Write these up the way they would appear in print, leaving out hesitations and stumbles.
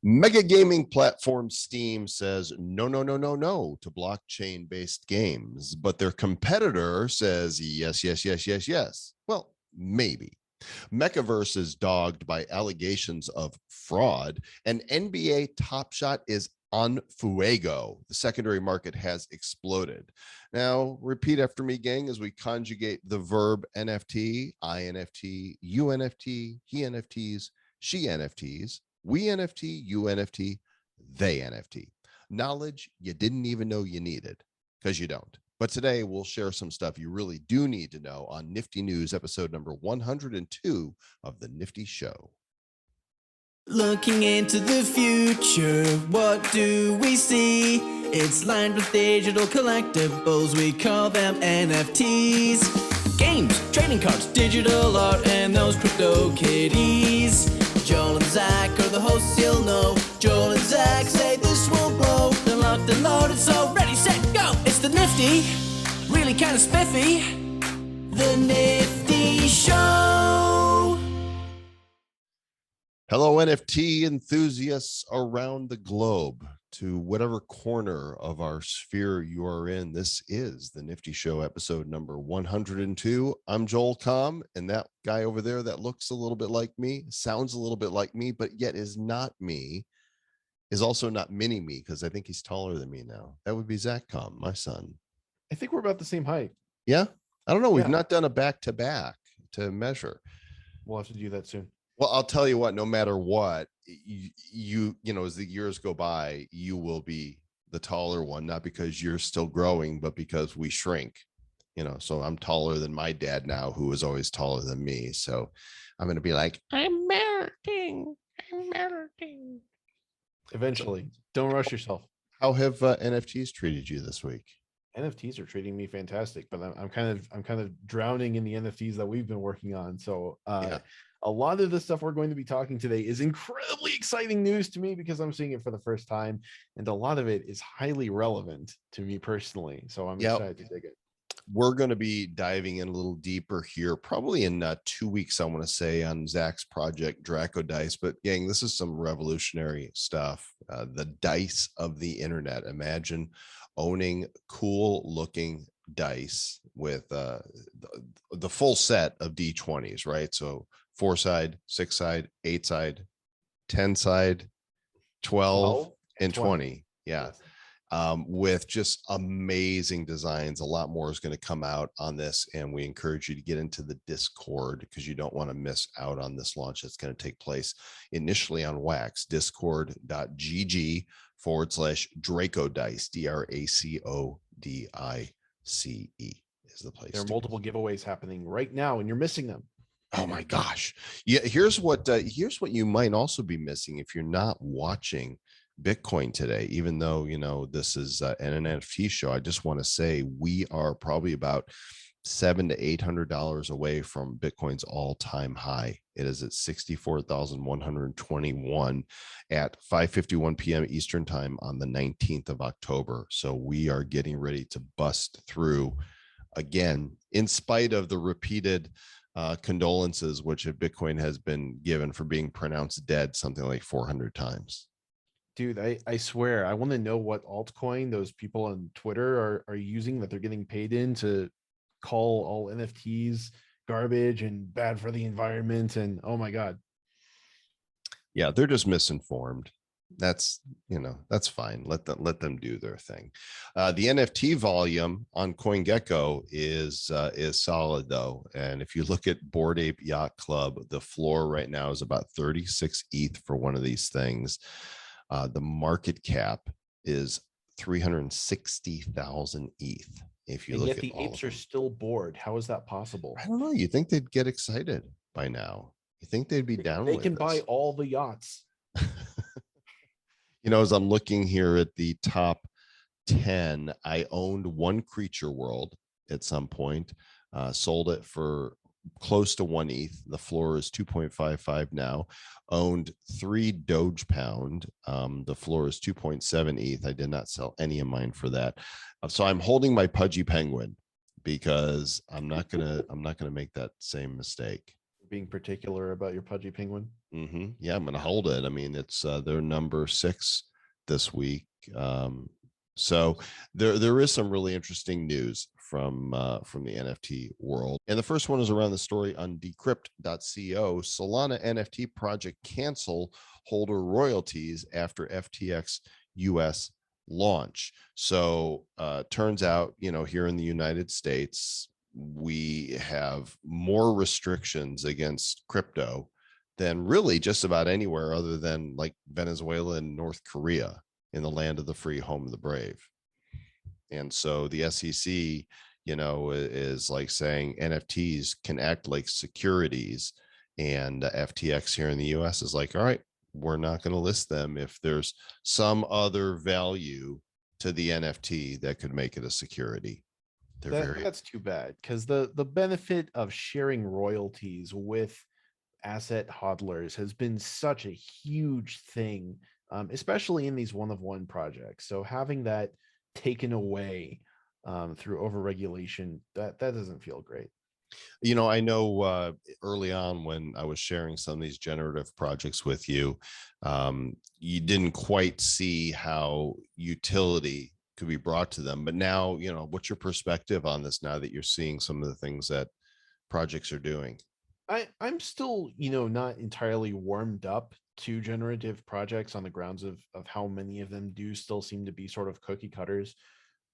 Mega gaming platform Steam says no to blockchain-based games, but their competitor says yes. Well, maybe. Mechaverse is dogged by allegations of fraud, and NBA Top Shot is on fuego. The secondary market has exploded. Now, repeat after me, gang, as we conjugate the verb NFT, I NFT, you NFT, he NFTs, she NFTs, we NFT, you NFT, they NFT. Knowledge you didn't even know you needed, because you don't. But today we'll share some stuff you really do need to know on Nifty News, episode number 102 of the Nifty Show. Looking into the future, what do we see? It's lined with digital collectibles, we call them NFTs. Games, trading cards, digital art, and those crypto kitties. Joel and Zach are the hosts you'll know. Joel and Zach say this will blow. They're locked and loaded, so ready, set, go! It's the Nifty, really kind of spiffy. The Nifty Show. Hello, NFT enthusiasts around the globe, to whatever corner of our sphere you are in. This is the Nifty Show, episode number 102. I'm Joel Comm, and that guy over there that looks a little bit like me, sounds a little bit like me, but yet is not me, is also not mini me, because I think he's taller than me now. That would be Zach Comm, my son. I think we're about the same height. Yeah? I don't know. We've not done a back-to-back to measure. We'll have to do that soon. Well, I'll tell you what, no matter what, you know, as the years go by, you will be the taller one, not because you're still growing, but because we shrink, you know. So I'm taller than my dad now, who was always taller than me. So I'm going to be like, I'm melting. Eventually. Don't rush yourself. How have NFTs treated you this week? NFTs are treating me fantastic, but I'm kind of drowning in the NFTs that we've been working on. So a lot of the stuff we're going to be talking today is incredibly exciting news to me because I'm seeing it for the first time, and a lot of it is highly relevant to me personally. So I'm excited to dig it. We're going to be diving in a little deeper here, probably in 2 weeks, I want to say, on Zach's project Draco Dice. But gang, this is some revolutionary stuff. The dice of the internet. Imagine owning cool looking dice with the full set of D20s, right? So 4-side, 6-side, 8-side, 10-side, 12 and 20. Yeah. Yes. With just amazing designs. A lot more is going to come out on this, and we encourage you to get into the Discord because you don't want to miss out on this launch that's going to take place initially on Wax, discord.gg/Draco Dice, DRACODICE is the place. There are multiple giveaways happening right now, and you're missing them. Oh my gosh. Yeah, here's what you might also be missing if you're not watching Bitcoin today. Even though, you know, this is an NFT show, I just want to say we are probably about $700 to $800 away from Bitcoin's all-time high. It is at 64,121 at 5:51 p.m. Eastern time on the 19th of October. So we are getting ready to bust through again, in spite of the repeated condolences which Bitcoin has been given for being pronounced dead something like 400 times. Dude, I swear, I want to know what altcoin those people on Twitter are using that they're getting paid in to call all NFTs garbage and bad for the environment. And oh my God. Yeah, they're just misinformed. That's, you know, that's fine. Let them do their thing. The NFT volume on CoinGecko is solid though. And if you look at Bored Ape Yacht Club, the floor right now is about 36 ETH for one of these things. The market cap is 360,000 ETH. If you and look yet at the apes are still bored. How is that possible? I don't know. You think they'd get excited by now? You think they'd be down? They can buy all the yachts. You know, as I'm looking here at the top 10, I owned one Creature World at some point, sold it for close to 1 ETH. The floor is 2.55 now. Owned 3 Doge Pound. The floor is 2.7 ETH. I did not sell any of mine for that. So I'm holding my Pudgy Penguin because I'm not gonna make that same mistake. Being particular about your pudgy penguin. Yeah, I'm gonna hold it. I mean, it's their number 6 this week. So there is some really interesting news from the NFT world. And the first one is around the story on decrypt.co. Solana NFT project cancel holder royalties after FTX US launch. So turns out, here in the United States, we have more restrictions against crypto than really just about anywhere other than like Venezuela and North Korea, in the land of the free, home of the brave. And so the SEC, is like saying NFTs can act like securities. And FTX here in the US is like, all right, we're not going to list them if there's some other value to the NFT that could make it a security. That's too bad, because the benefit of sharing royalties with asset hodlers has been such a huge thing, especially in these one-of-one projects. So having that taken away through overregulation, that doesn't feel great. I know early on when I was sharing some of these generative projects with you, you didn't quite see how utility could be brought to them. But now, what's your perspective on this now that you're seeing some of the things that projects are doing? I'm still, not entirely warmed up to generative projects on the grounds of how many of them do still seem to be sort of cookie cutters.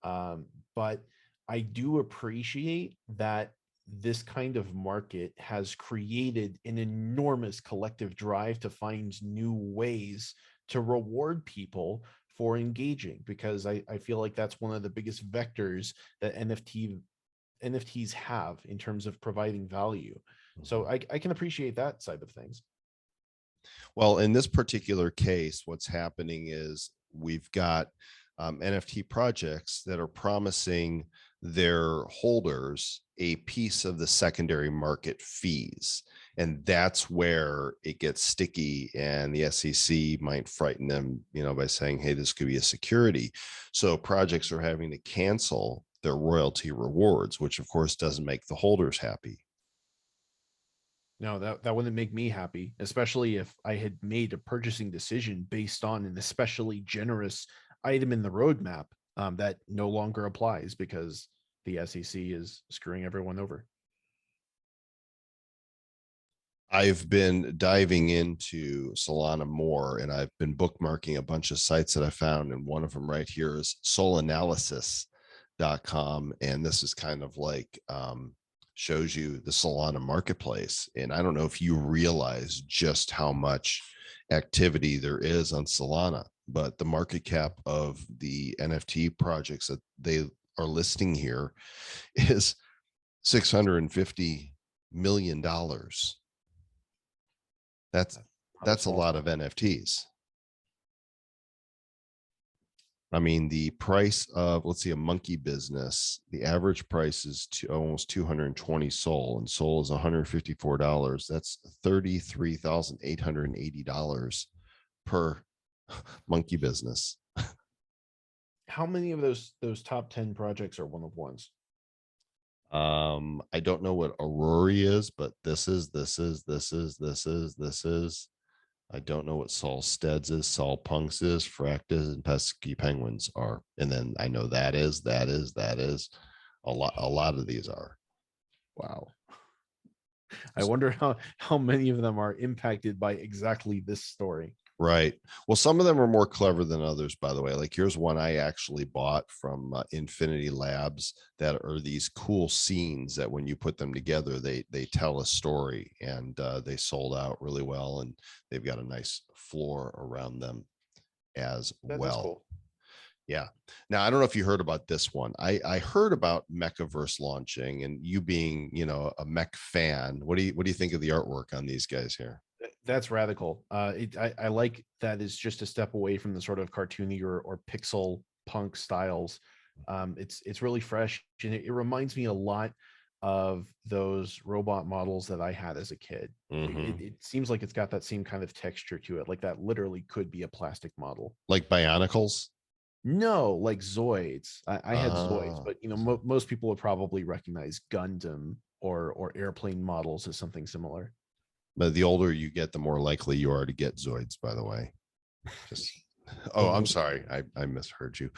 But I do appreciate that this kind of market has created an enormous collective drive to find new ways to reward people for engaging, because I feel like that's one of the biggest vectors that NFTs have in terms of providing value. So I can appreciate that side of things. Well, in this particular case, what's happening is we've got NFT projects that are promising their holders a piece of the secondary market fees. And that's where it gets sticky, and the SEC might frighten them, by saying, hey, this could be a security. So projects are having to cancel their royalty rewards, which of course doesn't make the holders happy. No, that wouldn't make me happy, especially if I had made a purchasing decision based on an especially generous item in the roadmap that no longer applies because the SEC is screwing everyone over. I've been diving into Solana more, and I've been bookmarking a bunch of sites that I found. And one of them right here is solanalysis.com. And this is kind of like, shows you the Solana marketplace. And I don't know if you realize just how much activity there is on Solana, but the market cap of the NFT projects that they are listing here is $650 million. That's a lot of NFTs. I mean, the price of, let's see, a monkey business, the average price is almost 220 Sol, and Sol is $154. That's $33,880 per monkey business. How many of those top 10 projects are one of ones? I don't know what Aurora is, but this is. I don't know what Saul Steads is, Saul Punks is, Fractus, and Pesky Penguins are. And then I know that is. A lot of these are. Wow. I wonder how many of them are impacted by exactly this story. Right. Well, some of them are more clever than others, by the way. Like here's one I actually bought from Infinity Labs that are these cool scenes that when you put them together, they tell a story, and they sold out really well, and they've got a nice floor around them as well. That's cool. Yeah. Now, I don't know if you heard about this one. I heard about Mechaverse launching, and you being, a Mech fan, what do you think of the artwork on these guys here? That's radical. I like that is just a step away from the sort of cartoony or pixel punk styles. It's really fresh, and it reminds me a lot of those robot models that I had as a kid. It seems like it's got that same kind of texture to it, like that literally could be a plastic model. Like Bionicles? No, like Zoids. I had Zoids, but most people would probably recognize Gundam or airplane models as something similar. But the older you get, the more likely you are to get Zoids, by the way. Just oh, I'm sorry. I misheard you.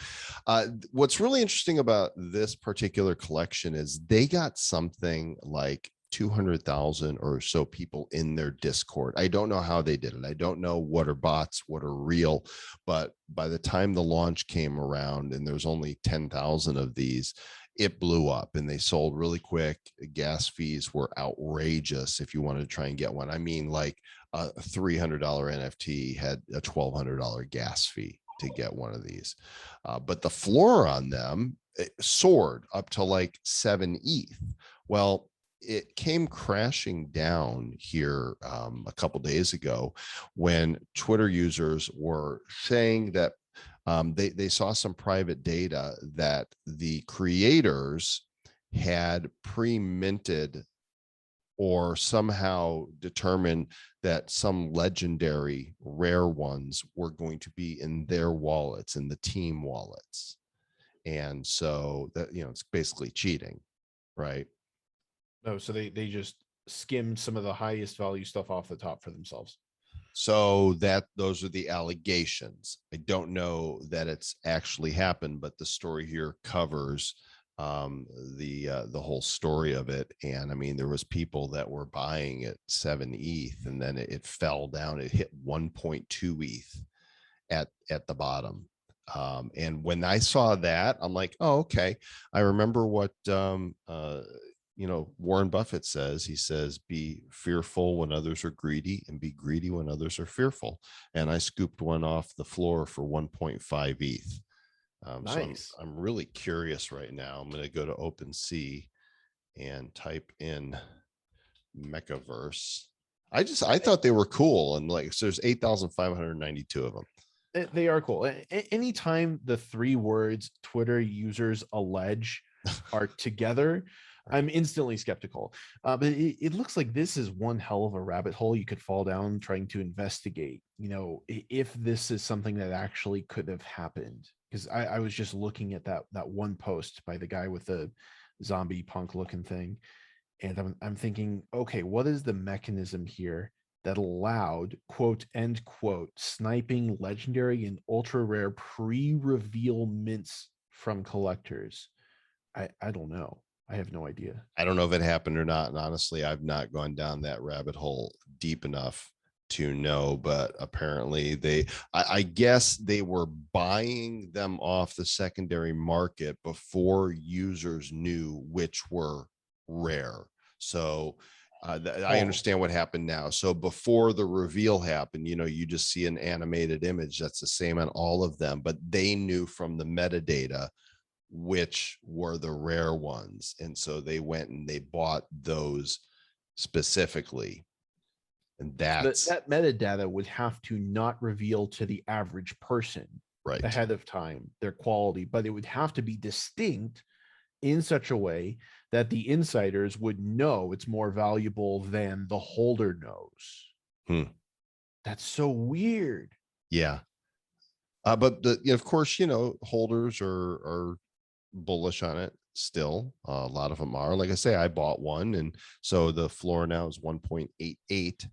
What's really interesting about this particular collection is they got something like 200,000 or so people in their Discord. I don't know how they did it. I don't know what are bots, what are real, but by the time the launch came around and there's only 10,000 of these, it blew up and they sold really quick. Gas fees were outrageous if you wanted to try and get one. I mean, like a $300 NFT had a $1,200 gas fee to get one of these. But the floor on them soared up to like 7 ETH. Well, it came crashing down here a couple days ago when Twitter users were saying that they saw some private data that the creators had pre-minted or somehow determined that some legendary rare ones were going to be in their wallets, in the team wallets. And so that, it's basically cheating, right? No, so they just skimmed some of the highest value stuff off the top for themselves. So those are the allegations. I don't know that it's actually happened, but the story here covers the whole story of it. And I mean, there was people that were buying at 7 ETH, and then it fell down. It hit 1.2 ETH at the bottom. And when I saw that, I'm like, oh, okay. I remember what Warren Buffett says. He says, be fearful when others are greedy and be greedy when others are fearful. And I scooped one off the floor for 1.5 ETH. Nice. So I'm really curious right now. I'm going to go to OpenSea and type in Megaverse. I thought they were cool. And like, so there's 8,592 of them. They are cool. Anytime the 3 words Twitter users allege are together, I'm instantly skeptical. But it looks like this is one hell of a rabbit hole you could fall down trying to investigate, if this is something that actually could have happened. Because I was just looking at that one post by the guy with the zombie punk looking thing. And I'm thinking, okay, what is the mechanism here that allowed, quote, end quote, sniping legendary and ultra rare pre-reveal mints from collectors? I don't know. I have no idea. I don't know if it happened or not. And honestly, I've not gone down that rabbit hole deep enough to know, but apparently I guess they were buying them off the secondary market before users knew which were rare. So I understand what happened now. So before the reveal happened, you just see an animated image that's the same on all of them, but they knew from the metadata which were the rare ones. And so they went and they bought those specifically. And that metadata would have to not reveal to the average person right ahead of time their quality, but it would have to be distinct in such a way that the insiders would know it's more valuable than the holder knows. That's so weird. Yeah. But of course, holders are bullish on it still. A lot of them are. Like I say, I bought one, and so the floor now is 1.88.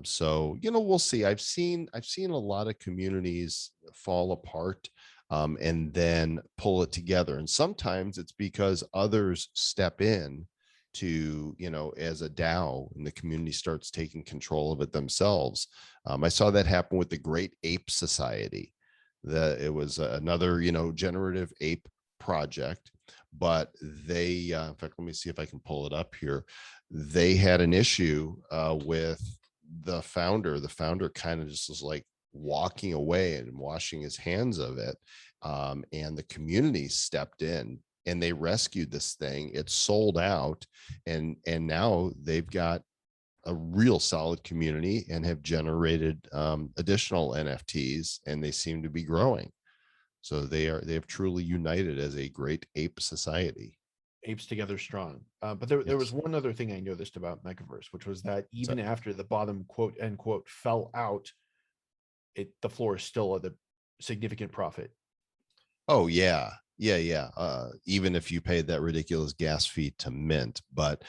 So we'll see. I've seen a lot of communities fall apart and then pull it together, and sometimes it's because others step in to as a DAO, and the community starts taking control of it themselves. I saw that happen with the Great Ape Society. It was another generative ape project, but they in fact, let me see if I can pull it up here. They had an issue with the founder kind of just was like walking away and washing his hands of it, and the community stepped in and they rescued this thing. It sold out, and now they've got a real solid community and have generated additional NFTs, and they seem to be growing. So they have truly united as a great ape society. Apes together strong. But there was one other thing I noticed about Mechaverse, which was that even after the bottom quote end quote fell out, the floor is still at a significant profit. Oh yeah. Even if you paid that ridiculous gas fee to mint, but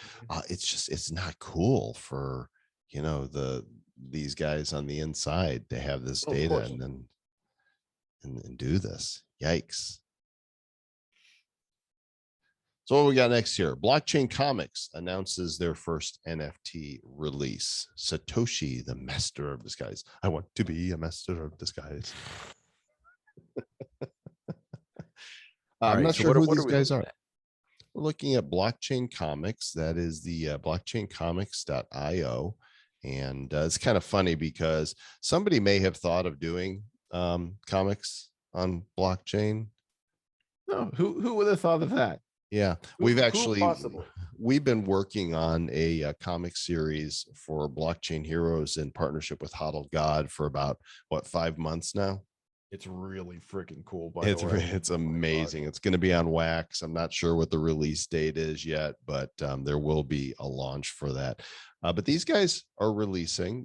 it's not cool for these guys on the inside to have this data and then and do this. Yikes. So what we got next here? Blockchain Comics announces their first NFT release. Satoshi, the master of disguise. I want to be a master of disguise. I'm not sure who these guys are. We're looking at Blockchain Comics. That is the blockchaincomics.io. And it's kind of funny because somebody may have thought of doing comics on blockchain. No, who would have thought of that? Yeah, we've been working on a comic series for Blockchain Heroes in partnership with Hodl God for about 5 months now. It's really freaking cool. It's amazing. It's going to be on Wax. I'm not sure what the release date is yet, but there will be a launch for that. But these guys are releasing.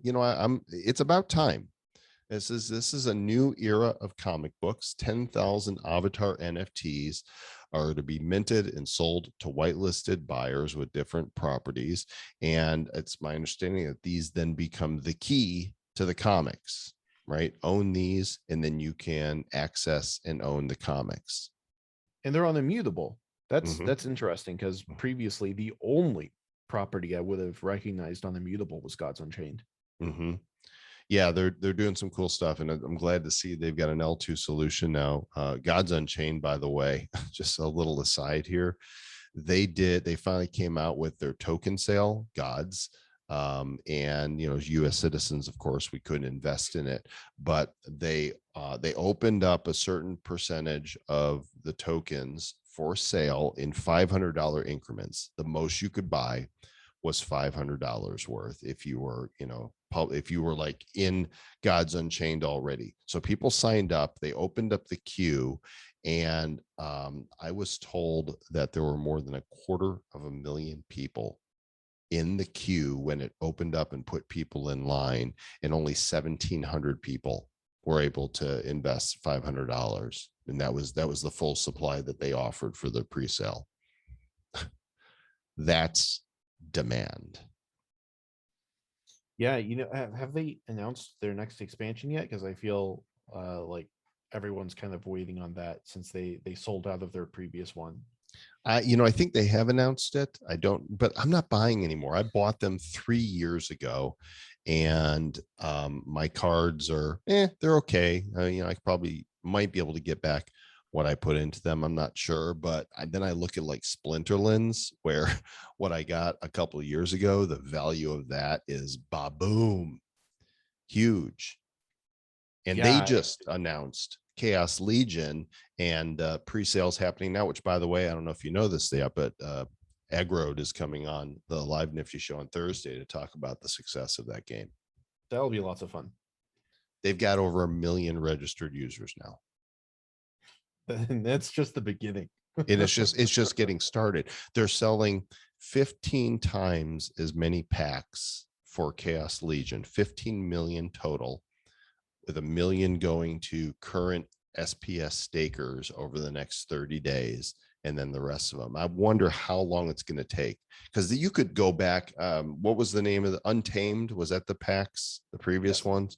It's about time. This is a new era of comic books. 10,000 avatar NFTs are to be minted and sold to whitelisted buyers with different properties. And it's my understanding that these then become the key to the comics, right? Own these, and then you can access and own the comics. And they're on Immutable. That's interesting, because previously the only property I would have recognized on Immutable was Gods Unchained. Mm-hmm. Yeah, they're doing some cool stuff, and I'm glad to see they've got an L2 solution now. Gods Unchained, by the way, just a little aside here, they finally came out with their token sale, Gods, and U.S. citizens, of course, we couldn't invest in it, but they opened up a certain percentage of the tokens for sale in $500 increments. The most you could buy was $500 worth if you were, if you were like in Gods Unchained already. So people signed up, they opened up the queue, and I was told that there were more than 250,000 people in the queue when it opened up and put people in line, and only 1,700 people were able to invest $500. And that was the full supply that they offered for the pre-sale. That's demand. Yeah, have they announced their next expansion yet? Because I feel like everyone's kind of waiting on that since they sold out of their previous one. I think they have announced it. But I'm not buying anymore. I bought them 3 years ago, and my cards are they're okay. I probably might be able to get back what I put into them. I'm not sure, but then I look at like Splinterlands, where what I got a couple of years ago, the value of that is ba-boom, huge. And they just announced Chaos Legion, and pre-sales happening now, which, by the way, I don't know if you know this yet, but Aggroed is coming on the live Nifty Show on Thursday to talk about the success of that game. That'll be lots of fun. They've got over 1 million registered users now. And that's just the beginning. And it's just getting started. They're selling 15 times as many packs for Chaos Legion, 15 million total, with 1 million going to current SPS stakers over the next 30 days, and then the rest of them. I wonder how long it's going to take, because you could go back. What was the name of the Untamed? Was that the packs, the previous ones?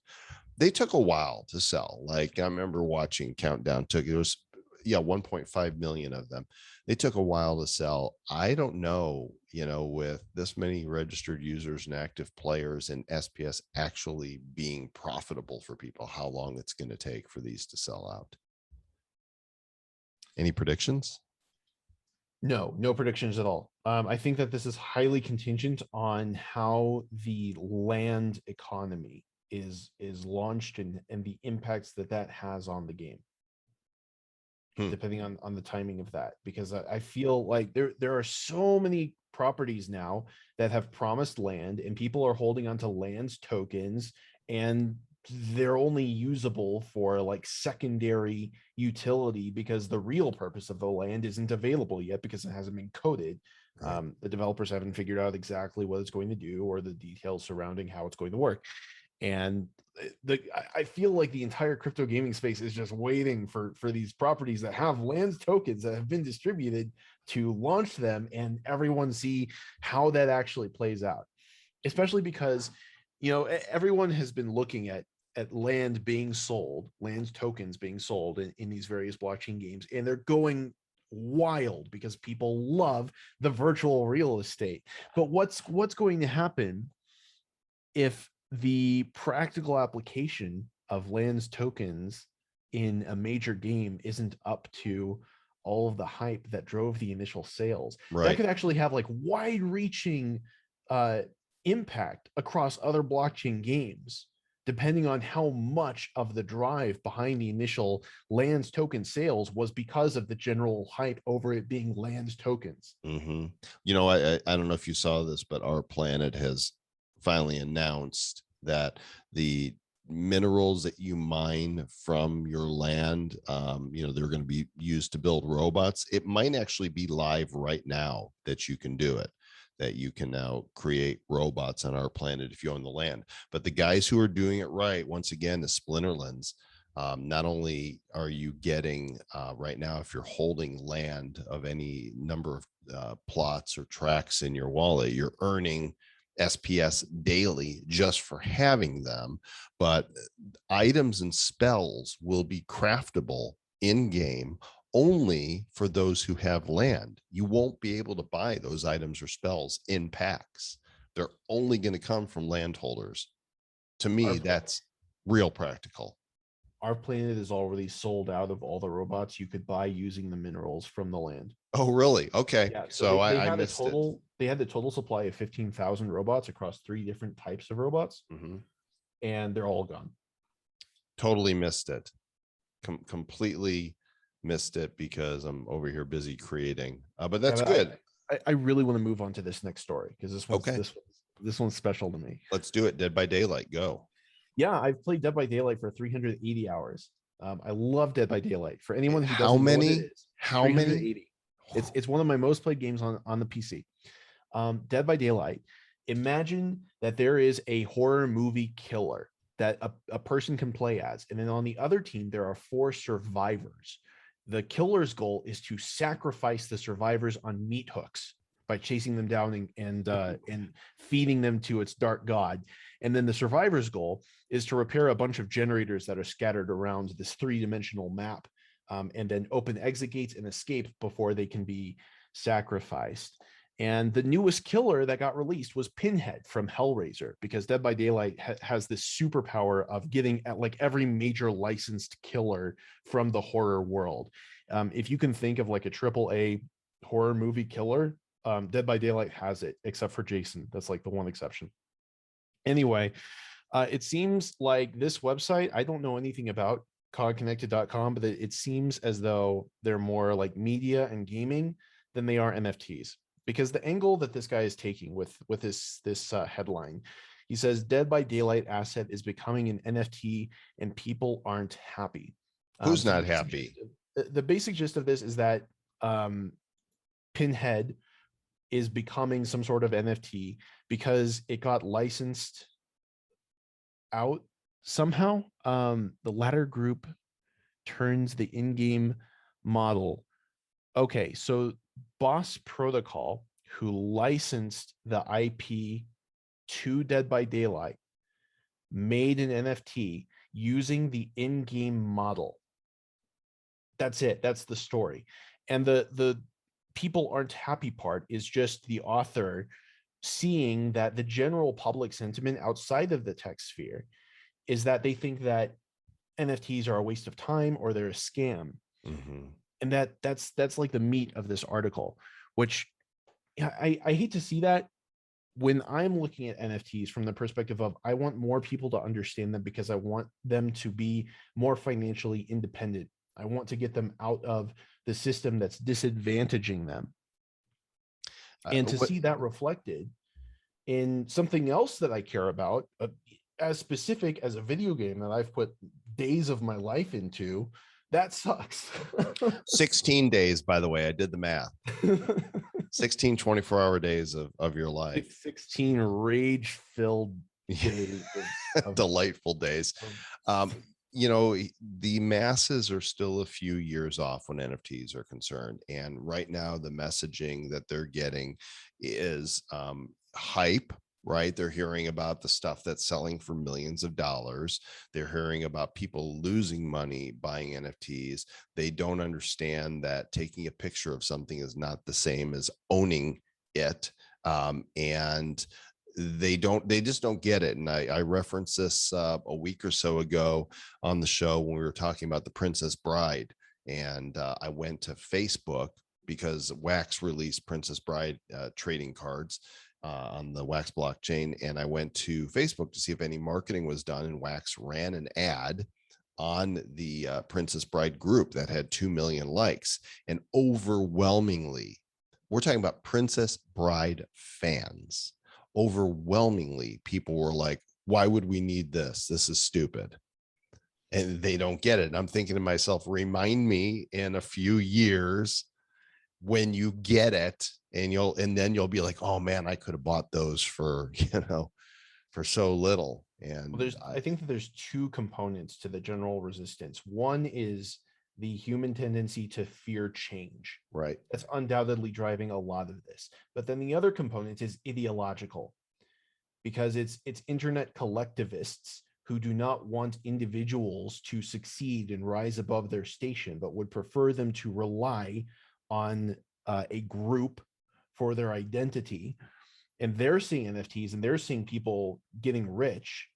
They took a while to sell. Like, I remember watching Countdown. It was 1.5 million of them. They took a while to sell. I don't know, with this many registered users and active players and SPS actually being profitable for people, how long it's going to take for these to sell out. Any predictions? No predictions at all. I think that this is highly contingent on how the land economy is launched and the impacts that has on the game. Depending on the timing of that, because I feel like there are so many properties now that have promised land, and people are holding onto land's tokens, and they're only usable for like secondary utility because the real purpose of the land isn't available yet because it hasn't been coded. Right. The developers haven't figured out exactly what it's going to do or the details surrounding how it's going to work. And I feel like the entire crypto gaming space is just waiting for these properties that have lands tokens that have been distributed to launch them, and everyone see how that actually plays out. Especially because Everyone has been looking at land being sold, land tokens being sold in these various blockchain games, and they're going wild because people love the virtual real estate. But what's going to happen if the practical application of lands tokens in a major game isn't up to all of the hype that drove the initial sales? Right. That could actually have like wide-reaching impact across other blockchain games, depending on how much of the drive behind the initial lands token sales was because of the general hype over it being lands tokens. Mm-hmm. I don't know if you saw this, but Our Planet has finally announced that the minerals that you mine from your land, they're going to be used to build robots. It might actually be live right now that you can do it, that you can now create robots on Our Planet if you own the land. But the guys who are doing it right, once again, the Splinterlands, not only are you getting right now, if you're holding land of any number of plots or tracks in your wallet, you're earning SPS daily just for having them, but items and spells will be craftable in game only for those who have land. You won't be able to buy those items or spells in packs. They're only going to come from landholders. To me, that's real practical. Our Planet is already sold out of all the robots you could buy using the minerals from the land. Oh, really? Okay. Yeah, so they I had missed it. They had the total supply of 15,000 robots across 3 different types of robots, and they're all gone. Totally missed it. Completely missed it because I'm over here busy creating. But that's good. I really want to move on to this next story because this one's special to me. Let's do it. Dead by Daylight. Go. Yeah, I've played Dead by Daylight for 380 hours. I love Dead by Daylight. For anyone who How doesn't know many? what it is, How many? It's one of my most played games on the PC. Dead by Daylight. Imagine that there is a horror movie killer that a person can play as, and then on the other team there are 4 survivors. The killer's goal is to sacrifice the survivors on meat hooks by chasing them down and feeding them to its dark god. And then the survivor's goal is to repair a bunch of generators that are scattered around this 3-dimensional map, and then open exit gates and escape before they can be sacrificed. And the newest killer that got released was Pinhead from Hellraiser, because Dead by Daylight has this superpower of getting at like every major licensed killer from the horror world. If you can think of like a AAA horror movie killer, Dead by Daylight has it, except for Jason. That's like the one exception. Anyway, it seems like this website, I don't know anything about cogconnected.com, but it seems as though they're more like media and gaming than they are NFTs. Because the angle that this guy is taking with this headline, he says Dead by Daylight asset is becoming an NFT and people aren't happy. Who's not happy? The basic gist of this is that Pinhead is becoming some sort of NFT because it got licensed out somehow. The latter group turns the in-game model. Okay, so Boss Protocol, who licensed the IP to Dead by Daylight, made an NFT using the in-game model. That's it. That's the story. And the people aren't happy part is just the author seeing that the general public sentiment outside of the tech sphere is that they think that NFTs are a waste of time or they're a scam. And that's like the meat of this article, which I hate to see that when I'm looking at NFTs from the perspective of I want more people to understand them because I want them to be more financially independent. I want to get them out of the system that's disadvantaging them. And to see that reflected in something else that I care about, as specific as a video game that I've put days of my life into, that sucks. 16 days, by the way, I did the math. 16 24-hour days of your life. 16 rage-filled days. Delightful days. The masses are still a few years off when NFTs are concerned. And right now, the messaging that they're getting is hype right? They're hearing about the stuff that's selling for millions of dollars. They're hearing about people losing money buying NFTs. They don't understand that taking a picture of something is not the same as owning it. And they just don't get it. And I referenced this a week or so ago on the show when we were talking about the Princess Bride. And I went to Facebook because Wax released Princess Bride trading cards on the Wax blockchain. And I went to Facebook to see if any marketing was done, and Wax ran an ad on the Princess Bride group that had 2 million likes. And overwhelmingly, we're talking about Princess Bride fans. Overwhelmingly, people were like, why would we need this? This is stupid. And they don't get it. And I'm thinking to myself, remind me in a few years when you get it, and then you'll be like, oh man, I could have bought those for, for so little. And well, I think that there's two components to the general resistance. One is the human tendency to fear change. Right. That's undoubtedly driving a lot of this. But then the other component is ideological, because it's internet collectivists who do not want individuals to succeed and rise above their station, but would prefer them to rely on a group for their identity. And they're seeing NFTs and they're seeing people getting rich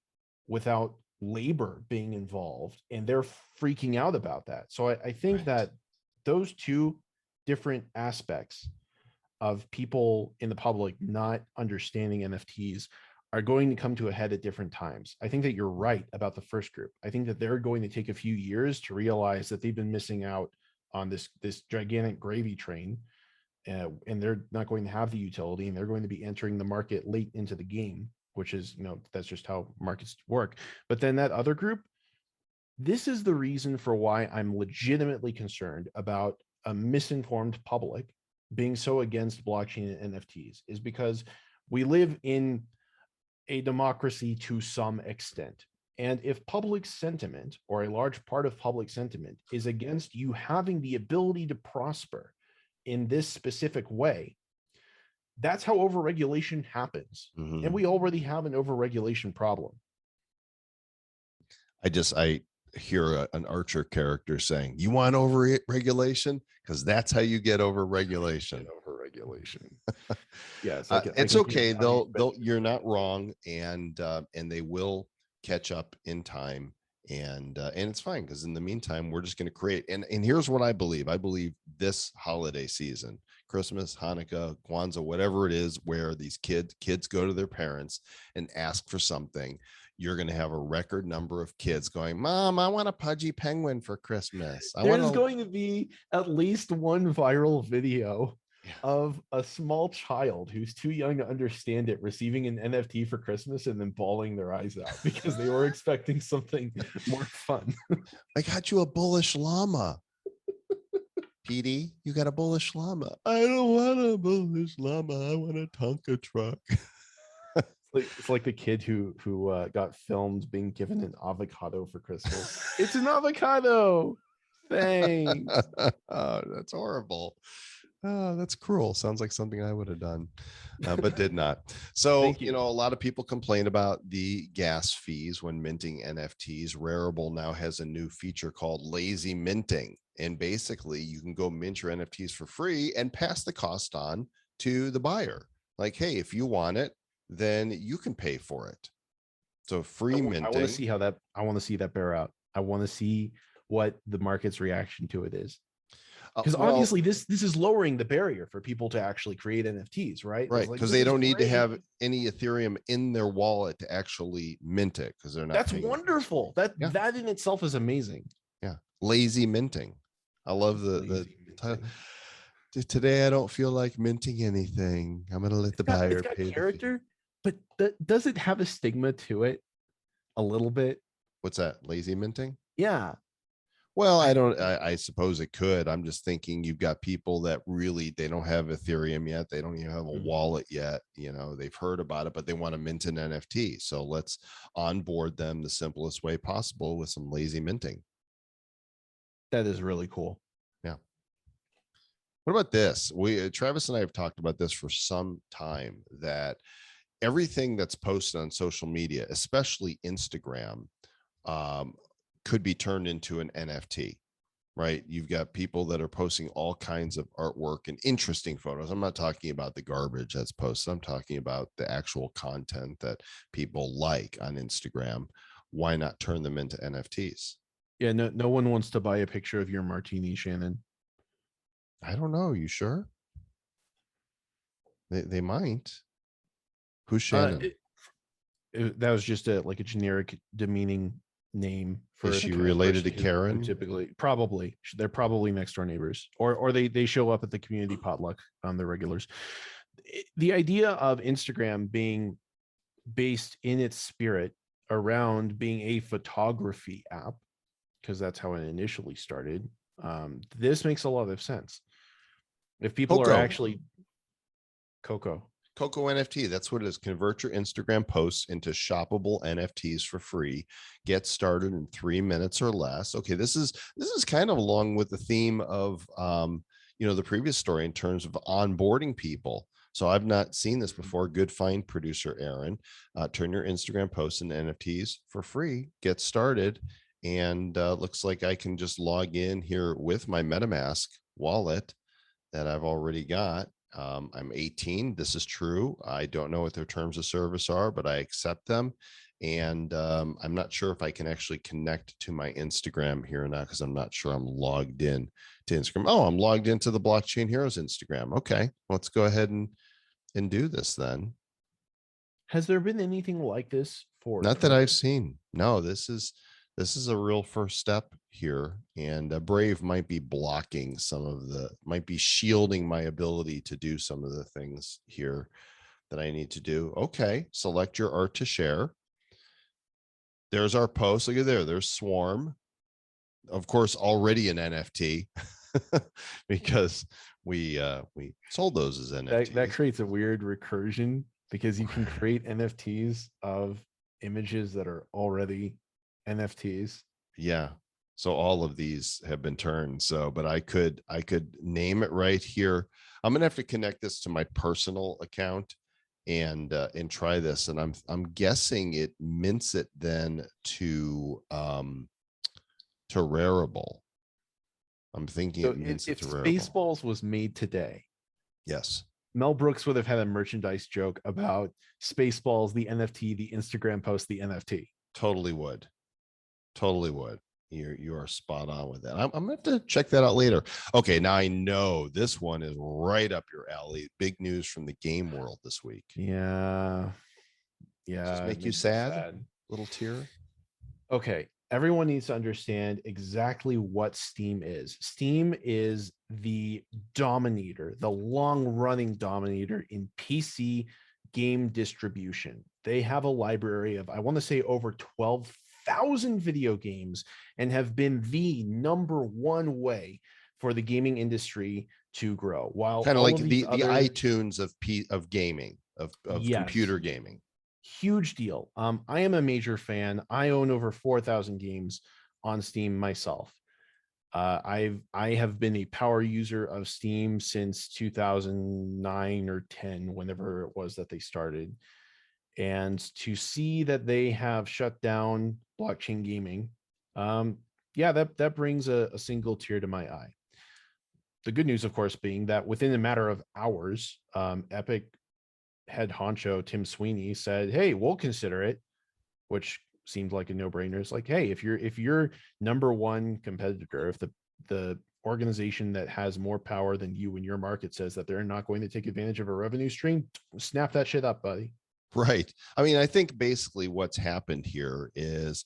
without labor being involved, and they're freaking out about that. So I think Right. that those two different aspects of people in the public not understanding NFTs are going to come to a head at different times. I think that you're right about the first group. I think that they're going to take a few years to realize that they've been missing out on this gigantic gravy train, and they're not going to have the utility, and they're going to be entering the market late into the game, which is, that's just how markets work. But then that other group, this is the reason for why I'm legitimately concerned about a misinformed public being so against blockchain and NFTs, is because we live in a democracy to some extent. And if public sentiment, or a large part of public sentiment, is against you having the ability to prosper in this specific way, that's how overregulation happens. Mm-hmm. And we already have an overregulation problem. I hear an Archer character saying, you want overregulation? Because that's how you get overregulation. Yes, it's okay. They'll you're not wrong, and they will catch up in time, and it's fine, because in the meantime, we're just going to create. And here's what I believe. I believe this holiday season, Christmas, Hanukkah, Kwanzaa, whatever it is, where these kids go to their parents and ask for something, you're going to have a record number of kids going, Mom, I want a pudgy penguin for Christmas. There's going to be at least one viral video of a small child who's too young to understand it receiving an NFT for Christmas and then bawling their eyes out because they were expecting something more fun. I got you a bullish llama. PD, you got a bullish llama. I don't want a bullish llama. I want a Tonka truck. It's like the kid who got filmed being given an avocado for Christmas. It's an avocado. Thanks. Oh, that's horrible. Oh, that's cruel. Sounds like something I would have done, but did not. So, a lot of people complain about the gas fees when minting NFTs. Wearable now has a new feature called lazy minting. And basically, you can go mint your NFTs for free and pass the cost on to the buyer. Like, hey, if you want it, then you can pay for it. So free minting. I want to see how that. I want to see that bear out. I want to see what the market's reaction to it is. Because obviously this is lowering the barrier for people to actually create NFTs, right? Right, because they don't need to have any Ethereum in their wallet to actually mint it, because they're not. That's wonderful. That in itself is amazing. Yeah, lazy minting. I love the title. Today I don't feel like minting anything. I'm gonna let the buyer pay. Character, but does it have a stigma to it? A little bit. What's that? Lazy minting? Yeah. Well, I suppose it could. I'm just thinking you've got people that really, they don't have Ethereum yet. They don't even have a wallet yet. They've heard about it, but they want to mint an NFT. So let's onboard them the simplest way possible with some lazy minting. That is really cool. Yeah. What about this? Travis and I have talked about this for some time, that everything that's posted on social media, especially Instagram, could be turned into an NFT, right? You've got people that are posting all kinds of artwork and interesting photos. I'm not talking about the garbage that's posted. I'm talking about the actual content that people like on Instagram. Why not turn them into NFTs? Yeah, no one wants to buy a picture of your martini, Shannon. I don't know. You sure? They might. Who's Shannon? That was just a generic demeaning name for Is the she kind of related to person who Karen? typically, probably, they're probably next door neighbors, or they show up at the community potluck on the regulars. The idea of Instagram being based in its spirit around being a photography app, because that's how it initially started. This makes a lot of sense. If people are actually Coco NFT, that's what it is. Convert your Instagram posts into shoppable NFTs for free. Get started in 3 minutes or less. Okay, this is kind of along with the theme of the previous story in terms of onboarding people. So I've not seen this before. Good find, producer Aaron. Turn your Instagram posts into NFTs for free. Get started. And looks like I can just log in here with my MetaMask wallet that I've already got. I'm 18. This is true. I don't know what their terms of service are, but I accept them. And I'm not sure if I can actually connect to my Instagram here or not, because I'm not sure I'm logged in to Instagram. Oh, I'm logged into the Blockchain Heroes Instagram. Okay, let's go ahead and do this then. Has there been anything like this for? Not that I've seen. No, this is a real first step here, and Brave might be blocking might be shielding my ability to do some of the things here that I need to do. Okay, select your art to share. There's our post. Look at there's Swarm, of course, already an NFT because we sold those as NFTs. That creates a weird recursion, because you can create NFTs of images that are already NFTs. Yeah. So all of these have been turned. So, but I could name it right here. I'm going to have to connect this to my personal account and try this. And I'm guessing it mints it then to Wearable. I'm thinking so it mints if it to Wearable. Spaceballs was made today, yes, Mel Brooks would have had a merchandise joke about Spaceballs, the NFT, the Instagram post, the NFT. Totally would. You are spot on with that. I'm gonna have to check that out later. Okay, now I know this one is right up your alley. Big news from the game world this week. Yeah. Does this make you sad? Little tear. Okay, everyone needs to understand exactly what Steam is. Steam is the dominator, the long-running dominator in PC game distribution. They have a library of, I want to say, over 12,000 video games, and have been the #1 way for the gaming industry to grow. While kind of like the iTunes of gaming, of yes, computer gaming. Huge deal. I am a major fan. I own over 4,000 games on Steam myself. I have been a power user of Steam since 2009 or 10, whenever it was that they started. And to see that they have shut down blockchain gaming, that brings a single tear to my eye. The good news, of course, being that within a matter of hours, Epic head honcho Tim Sweeney said, "Hey, we'll consider it," which seemed like a no-brainer. It's like, hey, if you're #1 competitor, if the organization that has more power than you in your market says that they're not going to take advantage of a revenue stream, snap that shit up, buddy. Right. I mean, I think basically what's happened here is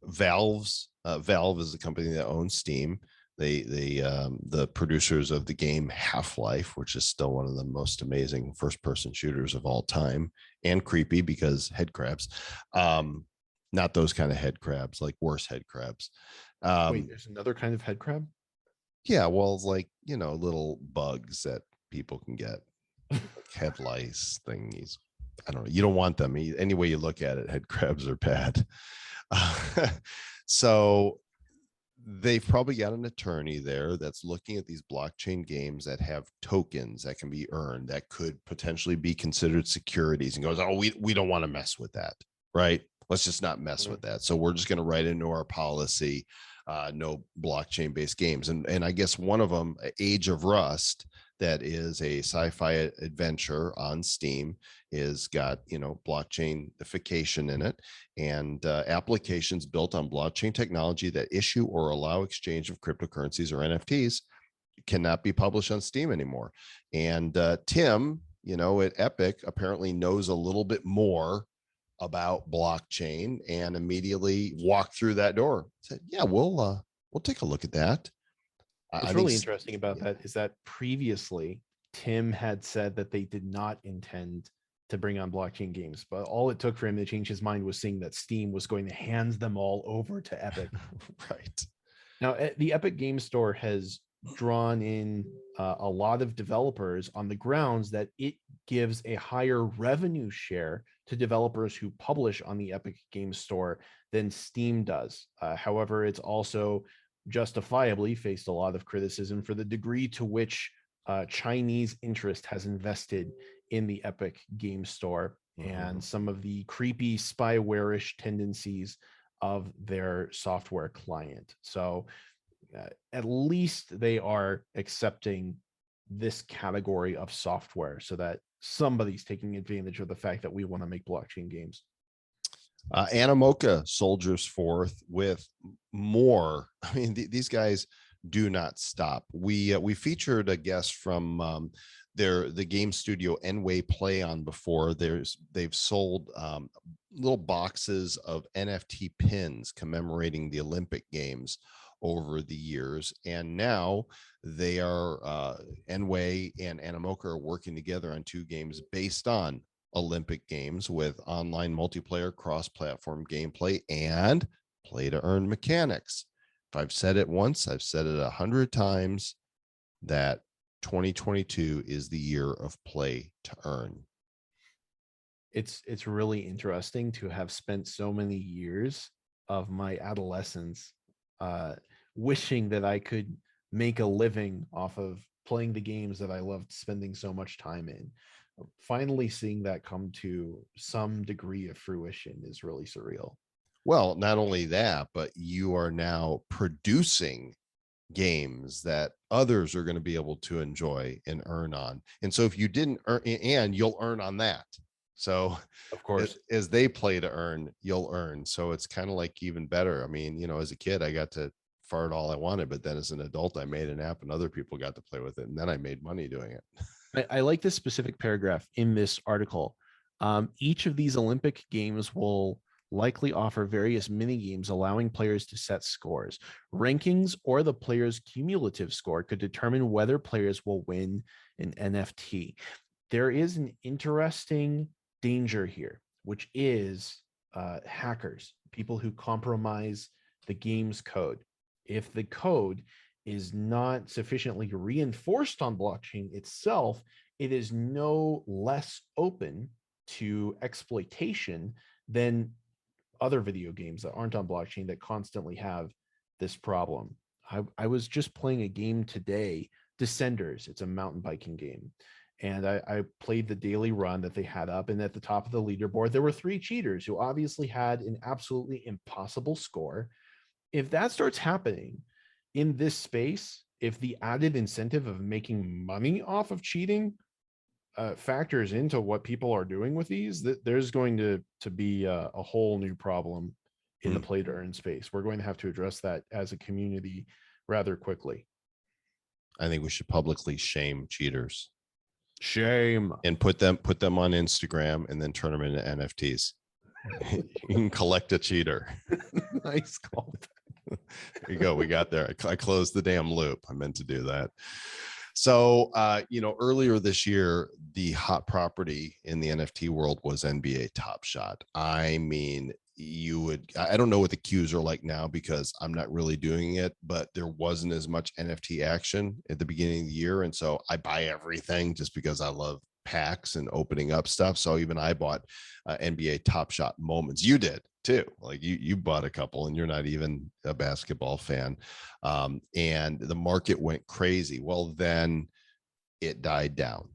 Valve is the company that owns Steam. The producers of the game Half-Life, which is still one of the most amazing first-person shooters of all time, and creepy because head crabs, not those kind of head crabs, like worse head crabs. Wait, there's another kind of head crab? Yeah, well, it's like, little bugs that people can get, like head lice thingies. I don't know. You don't want them. Any way you look at it, head crabs are bad. So they've probably got an attorney there that's looking at these blockchain games that have tokens that can be earned that could potentially be considered securities, and goes, oh, we don't want to mess with that, right? Let's just not mess with that. So we're just going to write into our policy, no blockchain based games. And I guess one of them, Age of Rust, that is a sci-fi adventure on Steam, is got, blockchainification in it, and applications built on blockchain technology that issue or allow exchange of cryptocurrencies or NFTs cannot be published on Steam anymore. And Tim, at Epic, apparently knows a little bit more about blockchain and immediately walked through that door. Said, "Yeah, we'll take a look at that." What's really interesting about that is that previously Tim had said that they did not intend to bring on blockchain games, but all it took for him to change his mind was seeing that Steam was going to hand them all over to Epic. Right. Now, the Epic Game Store has drawn in a lot of developers on the grounds that it gives a higher revenue share to developers who publish on the Epic Game Store than Steam does. However, it's also justifiably faced a lot of criticism for the degree to which Chinese interest has invested in the Epic Game Store and some of the creepy spyware-ish tendencies of their software client. So at least they are accepting this category of software so that somebody's taking advantage of the fact that we want to make blockchain games. Animoker soldiers forth with more. I mean, these guys do not stop. We featured a guest from the game studio Enway Play on before. They've sold little boxes of NFT pins commemorating the Olympic Games over the years, and now they are Enway and Animoker are working together on 2 games based on Olympic Games with online multiplayer, cross-platform gameplay, and play-to-earn mechanics. If I've said it once, I've said it 100 times, that 2022 is the year of play to earn. It's really interesting to have spent so many years of my adolescence wishing that I could make a living off of playing the games that I loved spending so much time in. Finally seeing that come to some degree of fruition is really surreal. Well, not only that, but you are now producing games that others are going to be able to enjoy and earn on. And so if you didn't earn, and you'll earn on that. So of course, as they play to earn, you'll earn. So it's kind of like even better. I mean, as a kid, I got to fart all I wanted, but then as an adult, I made an app and other people got to play with it. And then I made money doing it. I like this specific paragraph in this article. Each of these Olympic Games will likely offer various mini games allowing players to set scores. Rankings or the player's cumulative score could determine whether players will win an NFT. There is an interesting danger here, which is hackers, people who compromise the game's code. If the code is not sufficiently reinforced on blockchain itself, it is no less open to exploitation than other video games that aren't on blockchain that constantly have this problem. I was just playing a game today, Descenders. It's a mountain biking game. And I played the daily run that they had up, and at the top of the leaderboard, there were 3 cheaters who obviously had an absolutely impossible score. If that starts happening in this space, if the added incentive of making money off of cheating factors into what people are doing with these, that there's going to be a whole new problem in the play to earn space. We're going to have to address that as a community rather quickly. I think we should publicly shame cheaters. Shame. And put them on Instagram and then turn them into NFTs. You can collect a cheater. Nice call. There you go. We got there. I closed the damn loop. I meant to do that. So, earlier this year, the hot property in the NFT world was NBA Top Shot. I mean, I don't know what the queues are like now because I'm not really doing it, but there wasn't as much NFT action at the beginning of the year. And so I buy everything just because I love packs and opening up stuff. So even I bought NBA Top Shot moments. You did. too. Like you bought a couple and you're not even a basketball fan. And the market went crazy. Well, then it died down.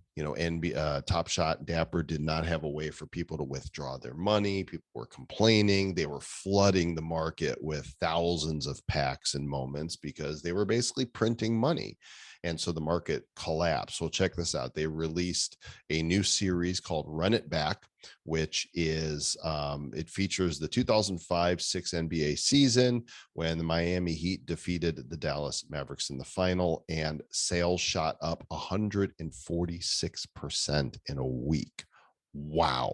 Top Shot, Dapper did not have a way for people to withdraw their money. People were complaining. They were flooding the market with thousands of packs and moments because they were basically printing money. And so the market collapsed. Well, check this out. They released a new series called Run It Back, which is it features the 2005-06 NBA season when the Miami Heat defeated the Dallas Mavericks in the final, and sales shot up 146% in a week. Wow.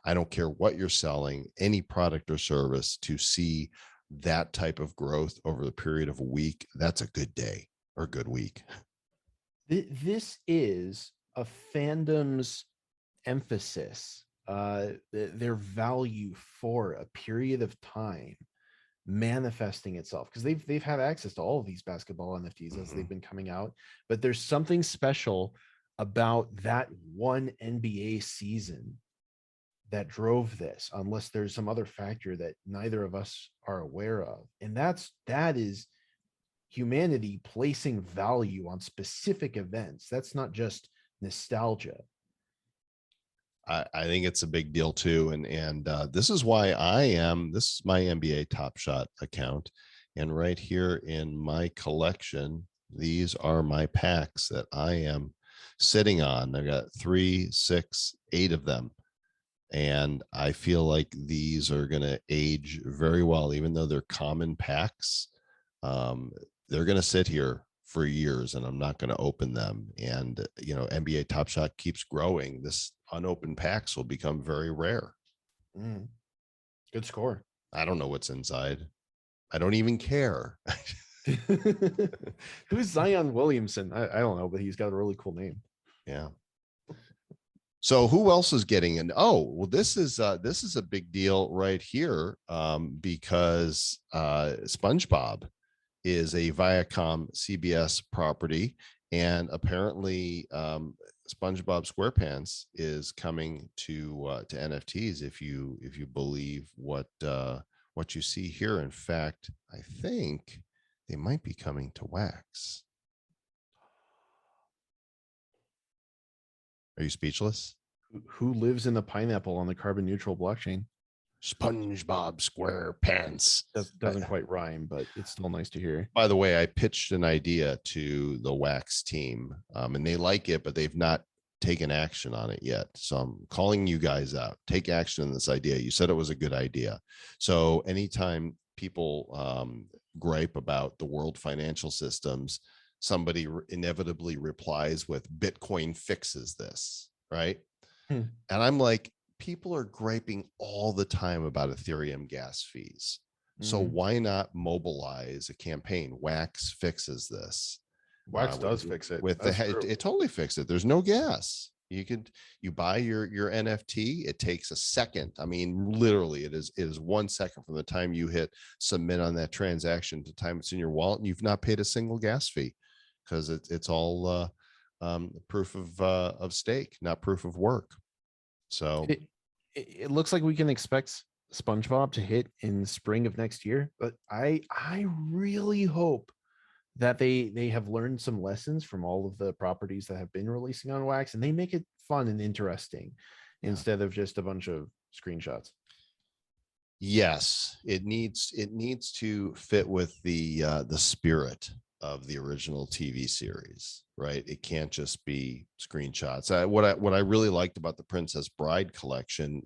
I don't care what you're selling, any product or service, to see that type of growth over the period of a week, that's a good day or a good week. This is a fandom's emphasis, their value for a period of time manifesting itself, because they've had access to all of these basketball NFTs as they've been coming out, but there's something special about that one NBA season that drove this, unless there's some other factor that neither of us are aware of, and that is humanity placing value on specific events. That's not just nostalgia. I think it's a big deal too. And this is why this is my NBA Top Shot account. And right here in my collection, these are my packs that I am sitting on. I got 3, 6, 8 of them. And I feel like these are going to age very well, even though they're common packs. They're going to sit here for years and I'm not going to open them. And, NBA Top Shot keeps growing. This unopened packs will become very rare. Good score. I don't know what's inside. I don't even care. Who's Zion Williamson? I don't know, but he's got a really cool name. Yeah. So who else is getting in? Oh, well, this is a big deal right here, because SpongeBob is a Viacom CBS property, and apparently SpongeBob SquarePants is coming to NFTs. If you believe what you see here. In fact, I think they might be coming to Wax. Are you speechless? Who lives in a pineapple on the carbon neutral blockchain? SpongeBob SquarePants. Doesn't quite rhyme, but it's still nice to hear. By the way, I pitched an idea to the Wax team, and they like it, but they've not taken action on it yet. So I'm calling you guys out. Take action on this idea. You said it was a good idea. So anytime people gripe about the world financial systems, somebody inevitably replies with Bitcoin fixes this, right? And I'm like, people are griping all the time about Ethereum gas fees. So why not mobilize a campaign? Wax fixes this. Wax does fix it. It totally fixes it. There's no gas. You buy your NFT. It takes a second. I mean, literally, it is 1 second from the time you hit submit on that transaction to the time it's in your wallet, and you've not paid a single gas fee, because it's all proof of stake, not proof of work. So it looks like we can expect SpongeBob to hit in the spring of next year, but I really hope that they have learned some lessons from all of the properties that have been releasing on Wax, and they make it fun and interesting instead of just a bunch of screenshots. Yes, it needs to fit with the spirit of the original TV series, right? It can't just be screenshots. What I really liked about the Princess Bride collection,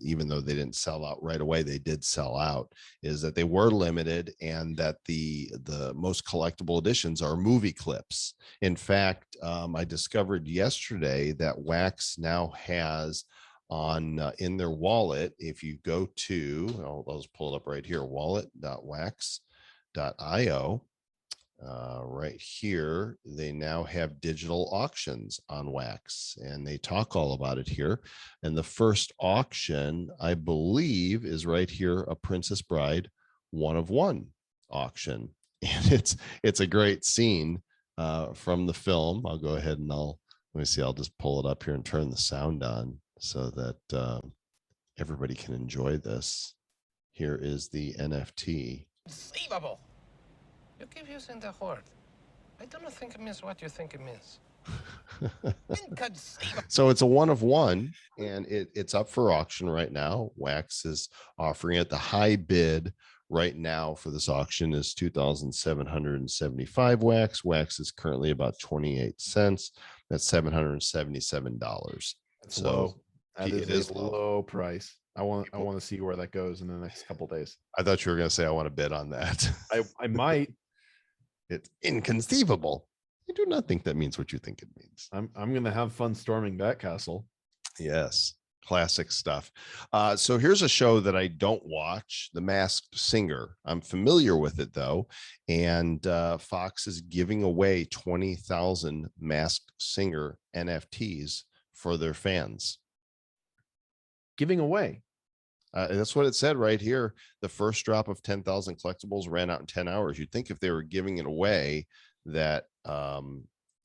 even though they didn't sell out right away, they did sell out, is that they were limited, and that the most collectible editions are movie clips. In fact, I discovered yesterday that Wax now has on in their wallet, if you go to, I'll just pull it up right here, wallet.wax.io. Right here, they now have digital auctions on Wax, and they talk all about it here. And the first auction, I believe, is right here, a Princess Bride 1 of 1 auction, and it's a great scene from the film. I'll go ahead and let me see. I'll just pull it up here and turn the sound on so that everybody can enjoy this. Here is the NFT. Conceivable. You keep using the word. I do not think it means what you think it means. Inconceivable. So it's a 1 of 1, and it's up for auction right now. Wax is offering it. The high bid right now for this auction is 2,775 wax. Wax is currently about 28 cents. That's $777. That's So low. That it is is a low price. I want to see where that goes in the next couple days. I thought you were going to say I want to bid on that. I might. It's inconceivable. I do not think that means what you think it means. I'm gonna have fun storming that castle. Yes, classic stuff. So here's a show that I don't watch, The Masked Singer. I'm familiar with it though, and Fox is giving away 20,000 Masked Singer NFTs for their fans. Giving away. That's what it said right here. The first drop of 10,000 collectibles ran out in 10 hours. You'd think if they were giving it away that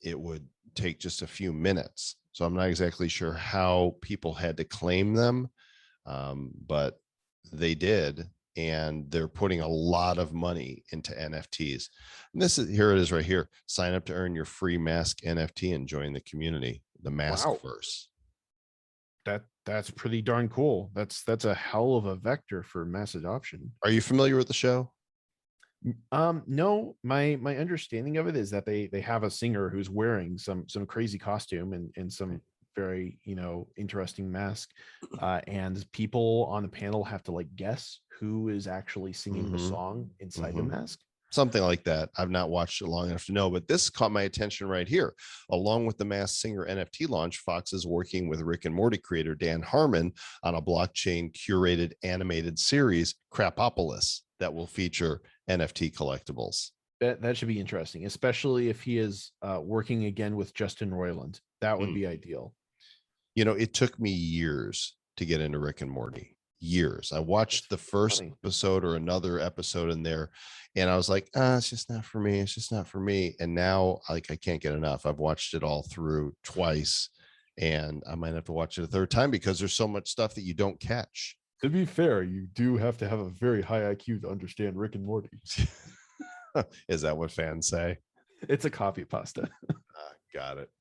it would take just a few minutes. So I'm not exactly sure how people had to claim them, but they did, and they're putting a lot of money into NFTs. And here it is right here. Sign up to earn your free mask NFT and join the community, the Megaverse. That's pretty darn cool. That's a hell of a vector for mass adoption. Are you familiar with the show? No, my understanding of it is that they have a singer who's wearing some crazy costume and some very interesting mask, and people on the panel have to like guess who is actually singing the song inside the mask. Something like that. I've not watched it long enough to know, but this caught my attention right here. Along with the Masked Singer NFT launch, Fox is working with Rick and Morty creator Dan Harmon on a blockchain curated animated series, Crapopolis, that will feature NFT collectibles. That should be interesting, especially if he is working again with Justin Roiland. That would be ideal. It took me years to get into Rick and Morty. Years. I watched the first episode or another episode in there, and I was like, it's just not for me. It's just not for me. And now, I can't get enough. I've watched it all through twice, and I might have to watch it a third time because there's so much stuff that you don't catch. To be fair, you do have to have a very high IQ to understand Rick and Morty. Is that what fans say? It's a copy pasta. Got it.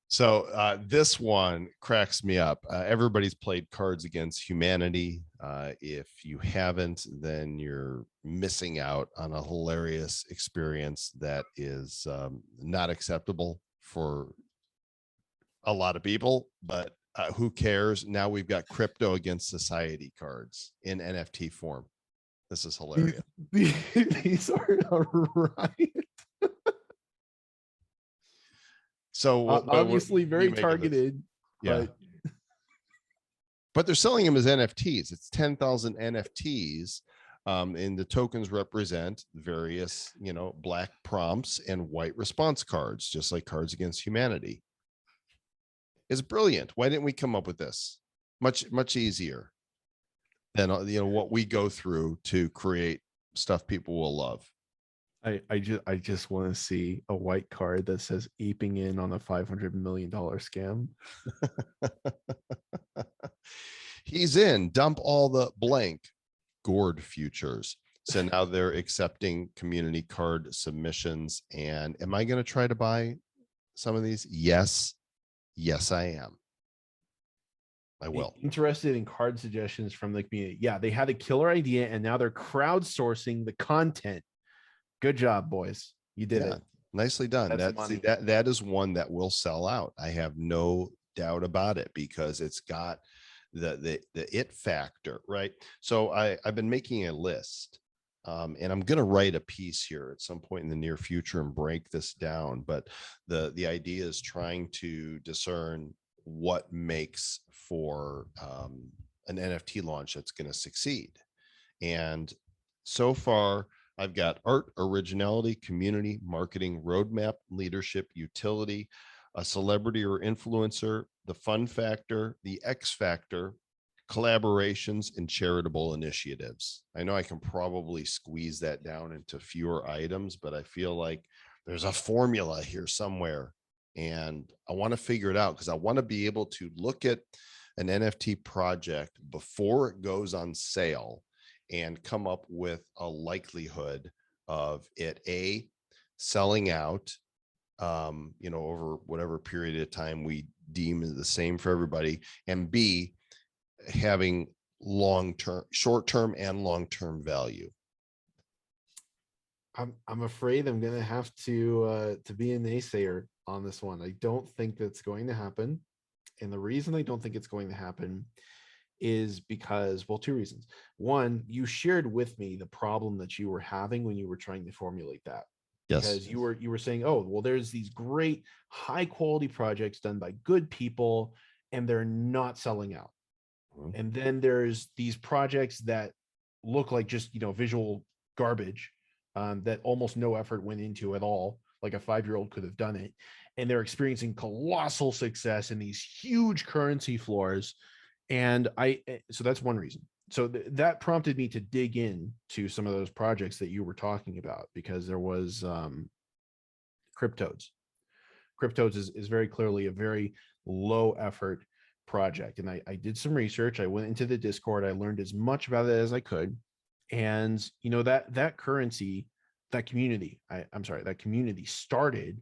So this one cracks me up. Everybody's played Cards Against Humanity. If you haven't, then you're missing out on a hilarious experience that is not acceptable for a lot of people, but who cares? Now we've got Crypto Against Society cards in NFT form. This is hilarious. These are right. So obviously very targeted. Yeah. But they're selling them as NFTs. It's 10,000 NFTs. And the tokens represent various, black prompts and white response cards, just like Cards Against Humanity. It's brilliant. Why didn't we come up with this? Much easier than what we go through to create stuff people will love. I just want to see a white card that says aping in on a $500 million scam. He's in. Dump all the blank gourd futures. So now they're accepting community card submissions. And am I going to try to buy some of these? Yes, I am. I will. Interested in card suggestions from the community. Yeah, they had a killer idea and now they're crowdsourcing the content. Good job, boys. You did it. Nicely done. That is one that will sell out. I have no doubt about it because it's got the it factor, right? So I've been making a list, and I'm going to write a piece here at some point in the near future and break this down. But the idea is trying to discern what makes for an NFT launch that's going to succeed. And so far, I've got art, originality, community, marketing, roadmap, leadership, utility, a celebrity or influencer, the fun factor, the X factor, collaborations, and charitable initiatives. I know I can probably squeeze that down into fewer items, but I feel like there's a formula here somewhere, and I want to figure it out because I want to be able to look at an NFT project before it goes on sale and come up with a likelihood of it selling out, over whatever period of time we deem is the same for everybody, and B, having short-term and long-term value. I'm afraid I'm gonna have to be a naysayer on this one. I don't think that's going to happen. And the reason I don't think it's going to happen is because, well, two reasons. One, you shared with me the problem that you were having when you were trying to formulate that. Yes. Because you were saying, oh, well, there's these great high quality projects done by good people and they're not selling out. Mm-hmm. And then there's these projects that look like just, visual garbage that almost no effort went into at all. Like a 5-year-old could have done it. And they're experiencing colossal success in these huge currency floors. And so that's one reason. So that prompted me to dig in to some of those projects that you were talking about, because there was Cryptodes. Cryptodes is very clearly a very low effort project. And I did some research. I went into the Discord. I learned as much about it as I could. And, that currency, that community started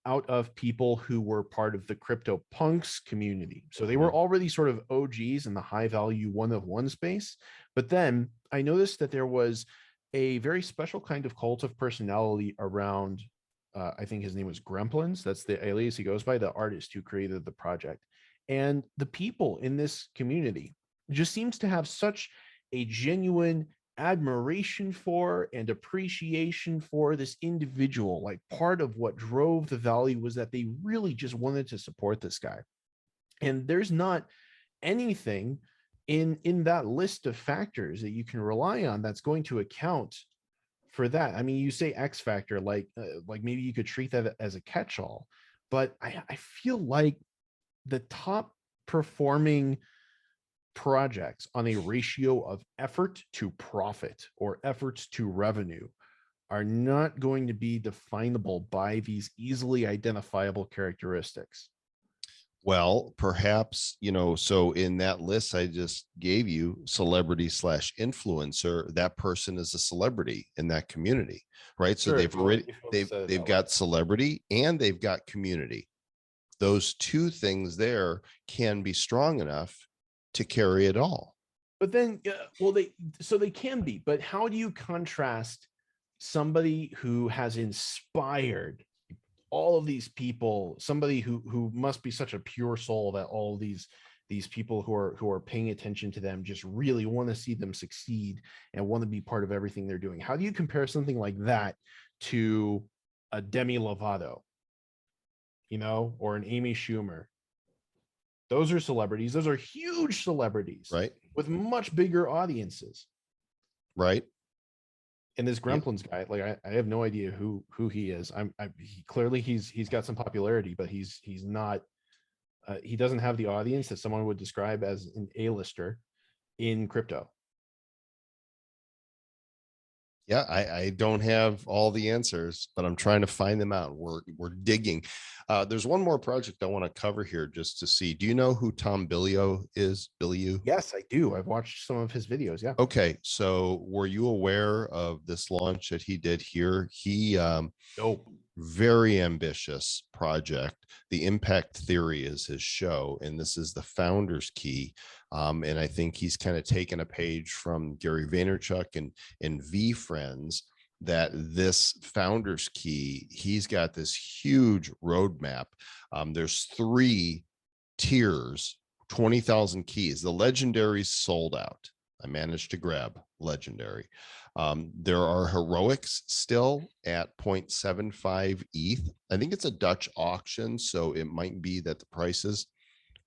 out of people who were part of the CryptoPunks community. So they were already sort of OGs in the high value one-of-one space. But then I noticed that there was a very special kind of cult of personality around, I think his name was Gremplins. That's the alias he goes by, the artist who created the project. And the people in this community just seems to have such a genuine admiration for and appreciation for this individual. Like, part of what drove the value was that they really just wanted to support this guy. And there's not anything in that list of factors that you can rely on that's going to account for that. I mean, you say X factor, like maybe you could treat that as a catch-all, but I feel like the top performing projects on a ratio of effort to profit or efforts to revenue are not going to be definable by these easily identifiable characteristics. Well, perhaps, so in that list I just gave you, celebrity / influencer, that person is a celebrity in that community, right? So sure, they've got celebrity and they've got community. Those two things there can be strong enough to carry it all. But then, they can be, but how do you contrast somebody who has inspired all of these people, somebody who must be such a pure soul that all these people who are paying attention to them just really want to see them succeed and want to be part of everything they're doing? How do you compare something like that to a Demi Lovato, or an Amy Schumer? Those are celebrities. Those are huge celebrities, right? With much bigger audiences, right? And this Gremplins guy, like I have no idea who he is. Clearly he's got some popularity, but he's not. He doesn't have the audience that someone would describe as an A-lister in crypto. Yeah, I don't have all the answers, but I'm trying to find them out. We're digging. There's one more project I want to cover here just to see. Do you know who Tom Billio is? Billio? Yes, I do. I've watched some of his videos. Yeah. Okay. So were you aware of this launch that he did here? He nope. Very ambitious project. The Impact Theory is his show, and this is the founder's key. And I think he's kind of taken a page from Gary Vaynerchuk and VeeFriends, that this founder's key, he's got this huge roadmap. There's 3 tiers, 20,000 keys. The legendaries sold out. I managed to grab legendary. There are heroics still at 0.75 ETH. I think it's a Dutch auction, so it might be that the prices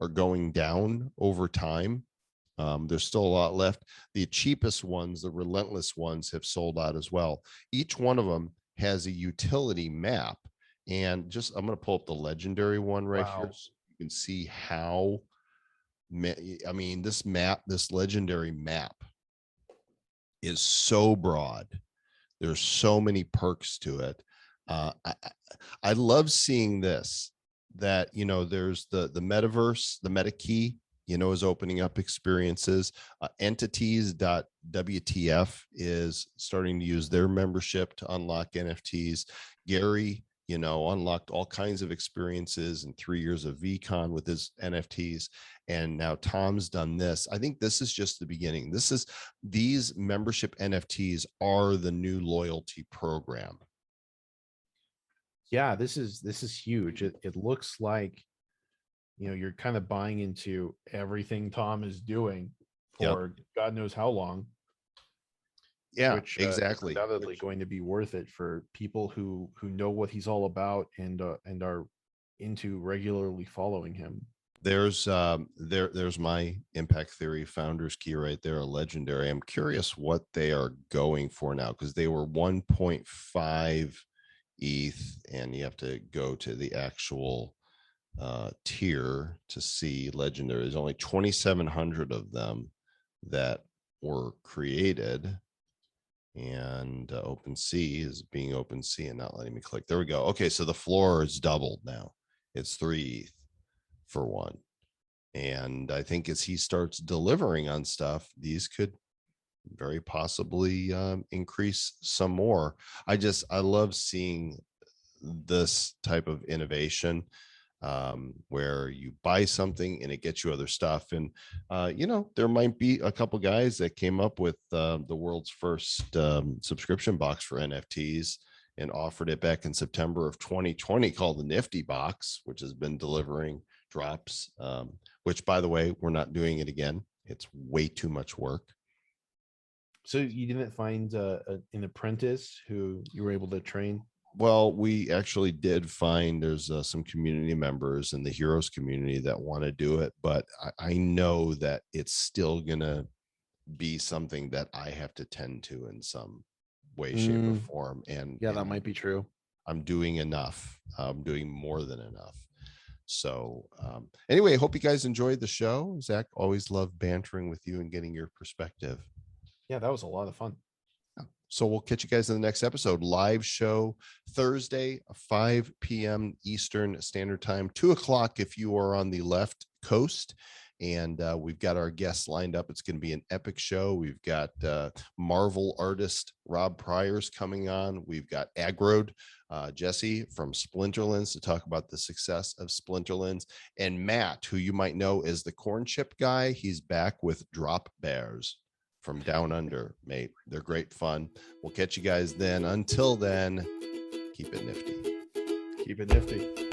are going down over time. There's still a lot left. The cheapest ones, the relentless ones, have sold out as well. Each one of them has a utility map. And I'm going to pull up the legendary one right here so you can see how, this legendary map is so broad. There's so many perks to it. I love seeing this, that, there's the Megaverse, the meta key, is opening up experiences. Entities.wtf is starting to use their membership to unlock NFTs. Gary, unlocked all kinds of experiences in 3 years of VCon with his NFTs. And now Tom's done this. I think this is just the beginning. These membership NFTs are the new loyalty program. Yeah, this is huge. It looks like, you're kind of buying into everything Tom is doing for God knows how long. Yeah, which exactly. Is undoubtedly going to be worth it for people who know what he's all about and are into regularly following him. There's my Impact Theory founders key right there, a legendary. I'm curious what they are going for now, because they were 1.5 ETH, and you have to go to the actual tier to see legendary. There's only 2,700 of them that were created, and OpenSea is being OpenSea and not letting me click. There we go. Okay, so the floor is doubled now. It's 3 ETH for one, and I think as he starts delivering on stuff, these could very possibly increase some more. I love seeing this type of innovation, where you buy something and it gets you other stuff. And there might be a couple guys that came up with the world's first subscription box for NFTs and offered it back in September of 2020, called the Nifty Box, which has been delivering drops, which, by the way, we're not doing it again. It's way too much work. So you didn't find an apprentice who you were able to train? Well, we actually did find there's some community members in the Heroes community that want to do it, but I know that it's still going to be something that I have to tend to in some way, shape, or form. And that might be true. I'm doing enough. I'm doing more than enough. So anyway, I hope you guys enjoyed the show. Zach, always love bantering with you and getting your perspective. Yeah, that was a lot of fun. So we'll catch you guys in the next episode. Live show Thursday, 5 p.m. Eastern Standard Time, 2 o'clock if you are on the left coast. And we've got our guests lined up. It's going to be an epic show. We've got Marvel artist Rob Pryor's coming on. We've got Aggroed Jesse from Splinterlands to talk about the success of Splinterlands. And Matt, who you might know as the corn chip guy, he's back with Drop Bears from Down Under, mate. They're great fun. We'll catch you guys then. Until then, keep it nifty. Keep it nifty.